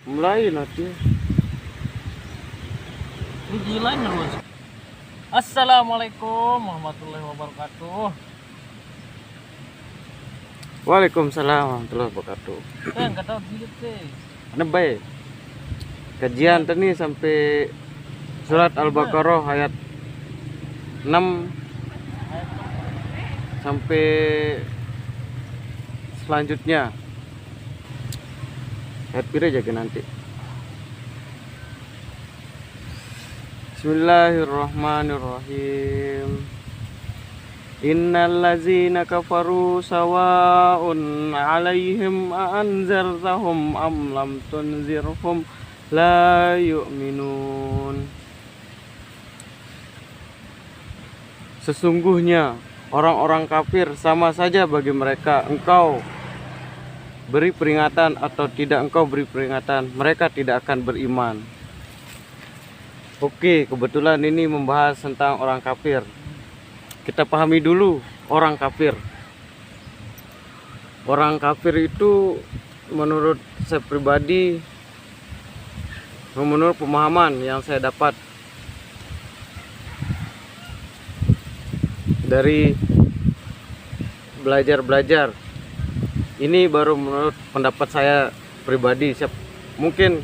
Mulai nanti. Ini gila terus. Assalamualaikum warahmatullahi wabarakatuh. Waalaikumsalam warahmatullahi wabarakatuh. Nggak tahu dikit deh. Nebay. Kajian tadi sampai surat Al-Baqarah ayat 6 sampai selanjutnya. Ayat pira jaga nanti. Bismillahirrahmanirrahim. Innal ladzina kafaru sawa'un 'alaihim a anzartahum am lam tunzirhum la yu'minun. Sesungguhnya orang-orang kafir sama saja bagi mereka, engkau beri peringatan atau tidak engkau beri peringatan, mereka tidak akan beriman. Oke, kebetulan ini membahas tentang orang kafir. Kita pahami dulu orang kafir. Orang kafir itu menurut saya pribadi, menurut pemahaman yang saya dapat dari belajar-belajar, ini baru menurut pendapat saya pribadi, mungkin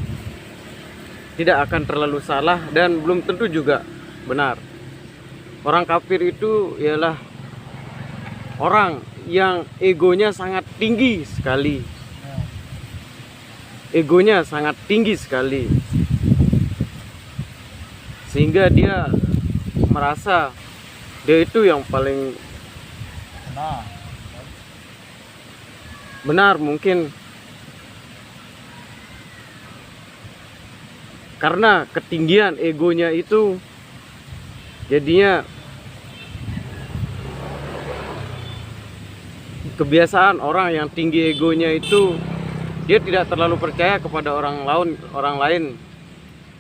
tidak akan terlalu salah dan belum tentu juga benar. Orang kafir itu ialah orang yang egonya sangat tinggi sekali. Egonya sangat tinggi sekali. Sehingga dia merasa dia itu yang paling benar mungkin. Karena ketinggian egonya itu, jadinya kebiasaan orang yang tinggi egonya itu, dia tidak terlalu percaya kepada orang lain.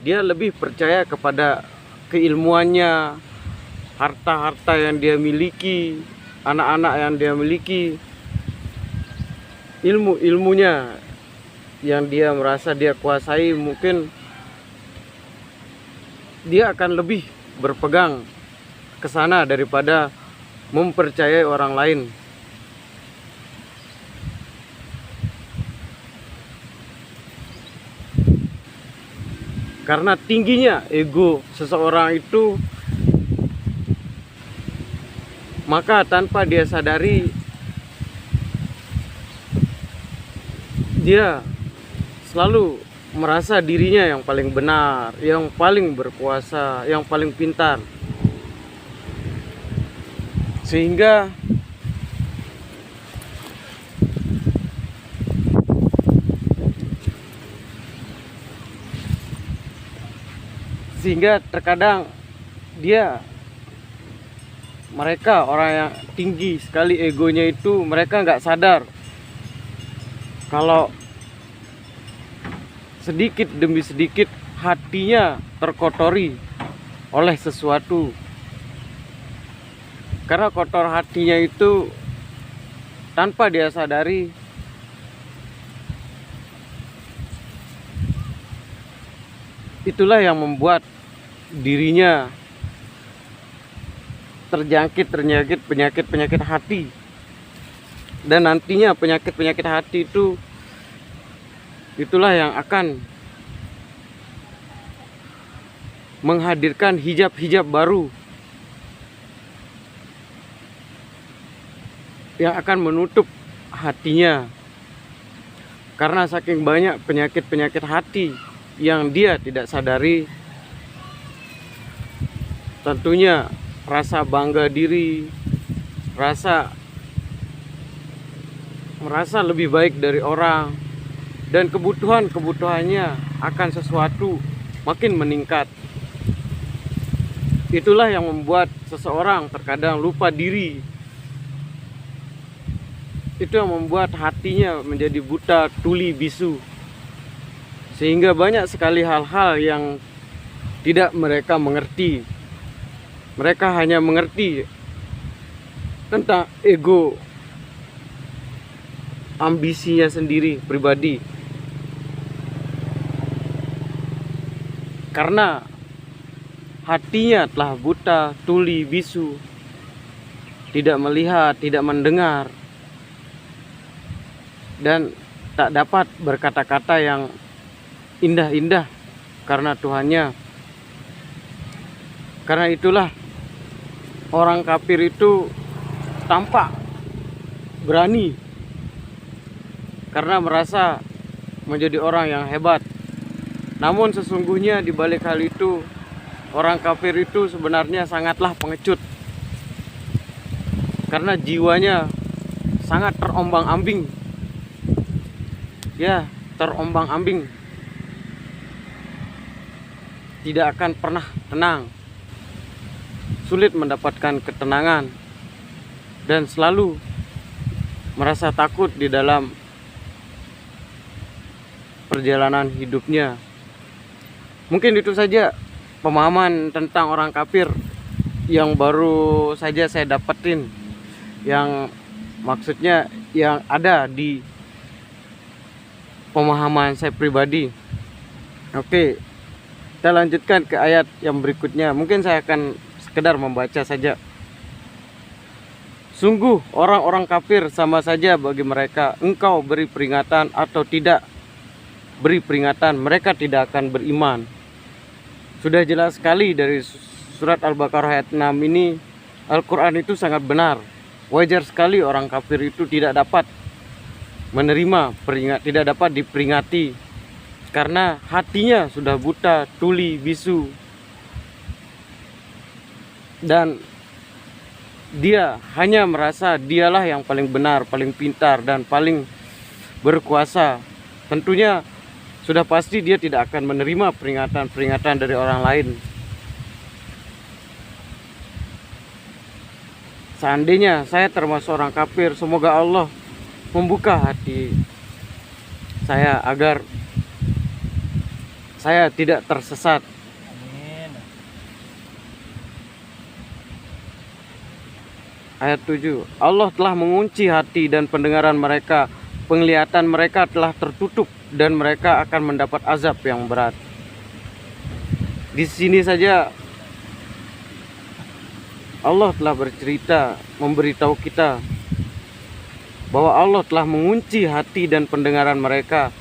Dia lebih percaya kepada keilmuannya, harta-harta yang dia miliki, anak-anak yang dia miliki, ilmunya yang dia merasa dia kuasai. Mungkin dia akan lebih berpegang ke sana daripada mempercayai orang lain. Karena tingginya ego seseorang itu, maka tanpa dia sadari, dia selalu merasa dirinya yang paling benar, yang paling berkuasa, yang paling pintar. Sehingga terkadang mereka orang yang tinggi sekali egonya itu, mereka nggak sadar kalau sedikit demi sedikit hatinya terkotori oleh sesuatu. Karena kotor hatinya itu tanpa dia sadari, itulah yang membuat dirinya terjangkit penyakit hati. Dan nantinya penyakit hati itu, itulah yang akan menghadirkan hijab-hijab baru yang akan menutup hatinya. Karena saking banyak penyakit hati yang dia tidak sadari, tentunya rasa bangga diri, merasa lebih baik dari orang, dan kebutuhannya akan sesuatu makin meningkat. Itulah yang membuat seseorang terkadang lupa diri. Itu yang membuat hatinya menjadi buta, tuli, bisu. Sehingga banyak sekali hal-hal yang tidak mereka mengerti. Mereka hanya mengerti tentang ego, ambisinya sendiri pribadi. karena hatinya telah buta, tuli, bisu, tidak melihat, tidak mendengar, dan tak dapat berkata-kata yang indah-indah karena Tuhannya. Karena itulah orang kafir itu tampak berani karena merasa menjadi orang yang hebat. Namun sesungguhnya di balik hal itu, orang kafir itu sebenarnya sangatlah pengecut. Karena jiwanya sangat terombang-ambing. Ya, terombang-ambing. Tidak akan pernah tenang. Sulit mendapatkan ketenangan dan selalu merasa takut di dalam perjalanan hidupnya. Mungkin itu saja pemahaman tentang orang kafir yang baru saja saya dapetin, yang maksudnya yang ada di pemahaman saya pribadi. Oke, kita lanjutkan ke ayat yang berikutnya. Mungkin saya akan sekedar membaca saja. Sungguh orang-orang kafir sama saja bagi mereka, engkau beri peringatan atau tidak beri peringatan, mereka tidak akan beriman. Sudah jelas sekali dari surat Al-Baqarah ayat 6 ini, Al-Quran itu sangat benar. Wajar sekali orang kafir itu tidak dapat menerima tidak dapat diperingati, karena hatinya sudah buta, tuli, bisu, dan dia hanya merasa dialah yang paling benar, paling pintar, dan paling berkuasa. Tentunya sudah pasti dia tidak akan menerima peringatan-peringatan dari orang lain. Seandainya saya termasuk orang kafir, semoga Allah membuka hati saya agar saya tidak tersesat. Amin. Ayat 7. Allah telah mengunci hati dan pendengaran mereka, penglihatan mereka telah tertutup, dan mereka akan mendapat azab yang berat. Di sini saja Allah telah bercerita, memberitahu kita bahwa Allah telah mengunci hati dan pendengaran mereka.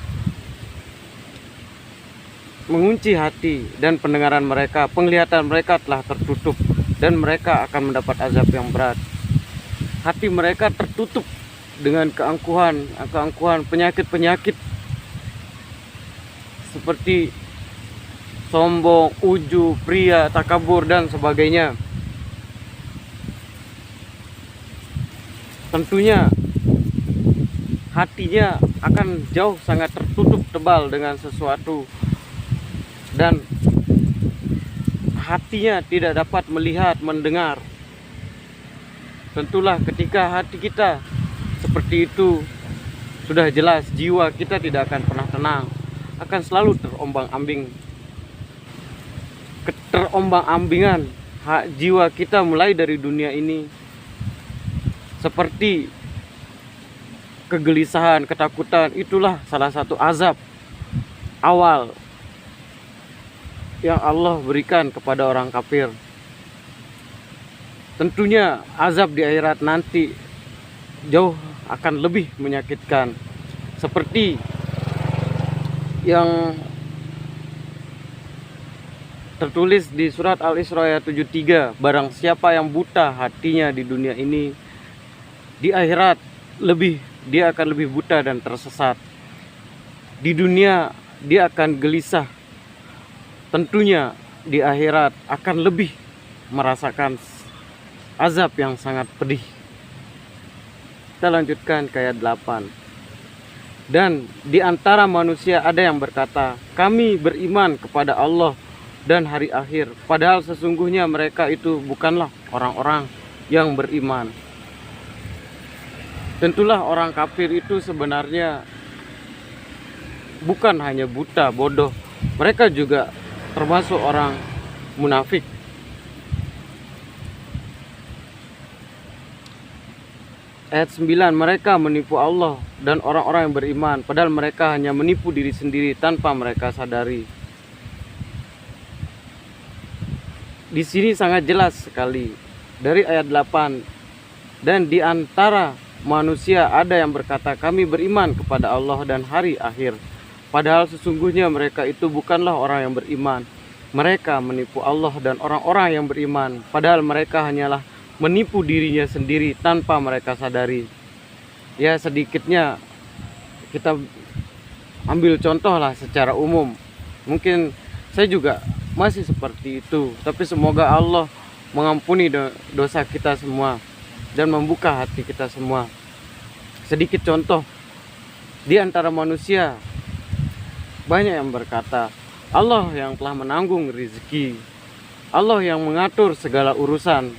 Mengunci hati dan pendengaran mereka, penglihatan mereka telah tertutup, dan mereka akan mendapat azab yang berat. Hati mereka tertutup dengan keangkuhan, penyakit-penyakit seperti sombong, ujub, pria, takabur, dan sebagainya. Tentunya hatinya akan jauh sangat tertutup tebal dengan sesuatu, dan hatinya tidak dapat melihat, mendengar. Tentulah ketika hati kita seperti itu, sudah jelas jiwa kita tidak akan pernah tenang, akan selalu terombang-ambing. Keterombang-ambingan jiwa kita mulai dari dunia ini, seperti kegelisahan, ketakutan, itulah salah satu azab awal yang Allah berikan kepada orang kafir. Tentunya azab di akhirat nanti jauh akan lebih menyakitkan, seperti yang tertulis di surat Al-Isra ayat 73, barang siapa yang buta hatinya di dunia ini, di akhirat dia akan lebih buta dan tersesat. Di dunia dia akan gelisah, tentunya di akhirat akan lebih merasakan azab yang sangat pedih. Kita lanjutkan ke ayat 8. Dan di antara manusia ada yang berkata, kami beriman kepada Allah dan hari akhir, padahal sesungguhnya mereka itu bukanlah orang-orang yang beriman. Tentulah orang kafir itu sebenarnya bukan hanya buta, bodoh, mereka juga termasuk orang munafik. Ayat 9, mereka menipu Allah dan orang-orang yang beriman, padahal mereka hanya menipu diri sendiri tanpa mereka sadari. di sini sangat jelas sekali dari ayat 8, dan di antara manusia ada yang berkata kami beriman kepada Allah dan hari akhir, padahal sesungguhnya mereka itu bukanlah orang yang beriman. Mereka menipu Allah dan orang-orang yang beriman, padahal mereka hanyalah menipu dirinya sendiri tanpa mereka sadari. Ya, sedikitnya kita ambil contoh lah secara umum. Mungkin saya juga masih seperti itu, tapi semoga Allah mengampuni dosa kita semua dan membuka hati kita semua. Sedikit contoh, di antara manusia banyak yang berkata Allah yang telah menanggung rezeki, Allah yang mengatur segala urusan.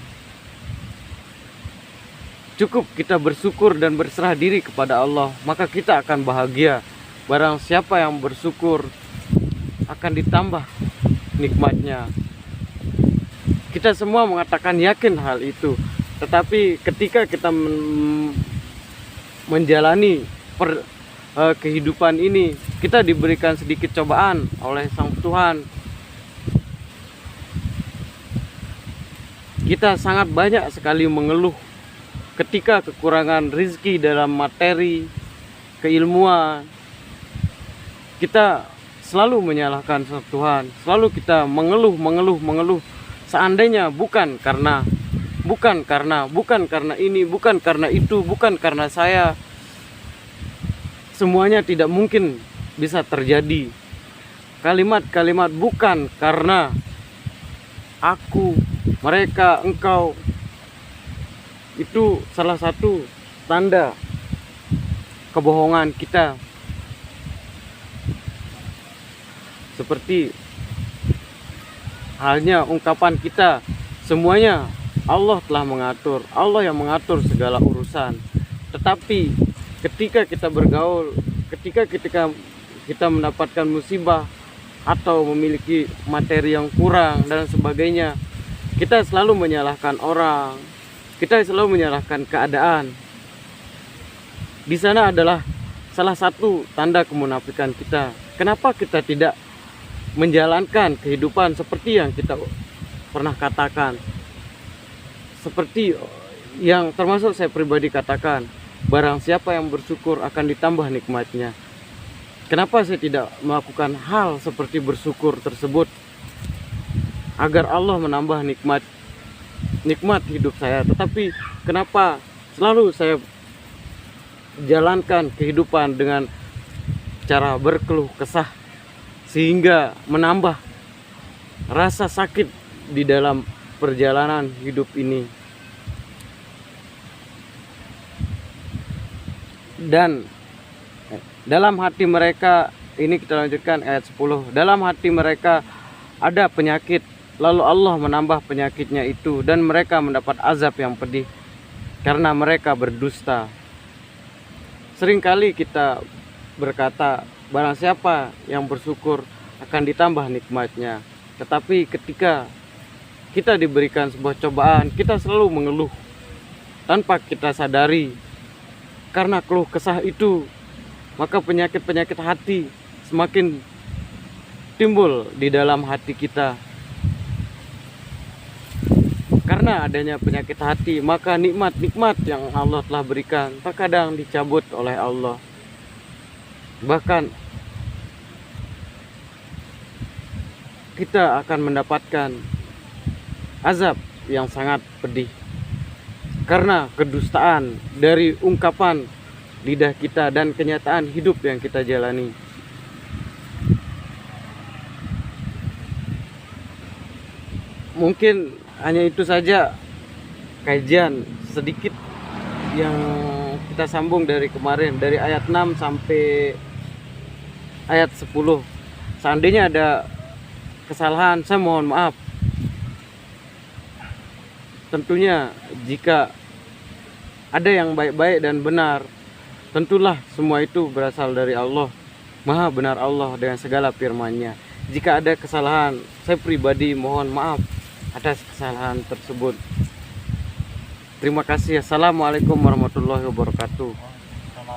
Cukup kita bersyukur dan berserah diri kepada Allah, maka kita akan bahagia. Barang siapa yang bersyukur akan ditambah nikmatnya. Kita semua mengatakan yakin hal itu, tetapi ketika kita menjalani kehidupan ini, kita diberikan sedikit cobaan oleh Sang Tuhan. Kita sangat banyak sekali mengeluh ketika kekurangan rezeki dalam materi, keilmuan. Kita selalu menyalahkan Sang Tuhan, selalu kita mengeluh. Seandainya bukan karena ini, bukan karena itu, bukan karena saya, semuanya tidak mungkin bisa terjadi. Kalimat-kalimat bukan karena aku, mereka, engkau, itu salah satu tanda kebohongan kita. Seperti halnya ungkapan kita, semuanya Allah telah mengatur, Allah yang mengatur segala urusan. Tetapi ketika kita bergaul, ketika kita mendapatkan musibah atau memiliki materi yang kurang dan sebagainya, kita selalu menyalahkan orang, kita selalu menyalahkan keadaan. Di sana adalah salah satu tanda kemunafikan kita. Kenapa kita tidak menjalankan kehidupan seperti yang kita pernah katakan? Seperti yang termasuk saya pribadi katakan, barang siapa yang bersyukur akan ditambah nikmatnya. Kenapa saya tidak melakukan hal seperti bersyukur tersebut agar Allah menambah nikmat hidup saya? Tetapi kenapa selalu saya jalankan kehidupan dengan cara berkeluh kesah, sehingga menambah rasa sakit di dalam perjalanan hidup ini. Dan dalam hati mereka, ini kita lanjutkan ayat 10. Dalam hati mereka ada penyakit, lalu Allah menambah penyakitnya itu, dan mereka mendapat azab yang pedih karena mereka berdusta. Seringkali kita berkata, barang siapa yang bersyukur akan ditambah nikmatnya. Tetapi ketika kita diberikan sebuah cobaan, kita selalu mengeluh tanpa kita sadari. Karena keluh kesah itu, maka penyakit-penyakit hati semakin timbul di dalam hati kita. Karena adanya penyakit hati, maka nikmat-nikmat yang Allah telah berikan terkadang dicabut oleh Allah. Bahkan kita akan mendapatkan azab yang sangat pedih karena kedustaan dari ungkapan lidah kita dan kenyataan hidup yang kita jalani. Mungkin hanya itu saja kajian sedikit yang kita sambung dari kemarin, dari ayat 6 sampai ayat 10. Seandainya ada kesalahan, saya mohon maaf. Tentunya jika ada yang baik-baik dan benar, tentulah semua itu berasal dari Allah. Maha benar Allah dengan segala firman-Nya. Jika ada kesalahan, saya pribadi mohon maaf atas kesalahan tersebut. Terima kasih. Assalamualaikum warahmatullahi wabarakatuh. Sama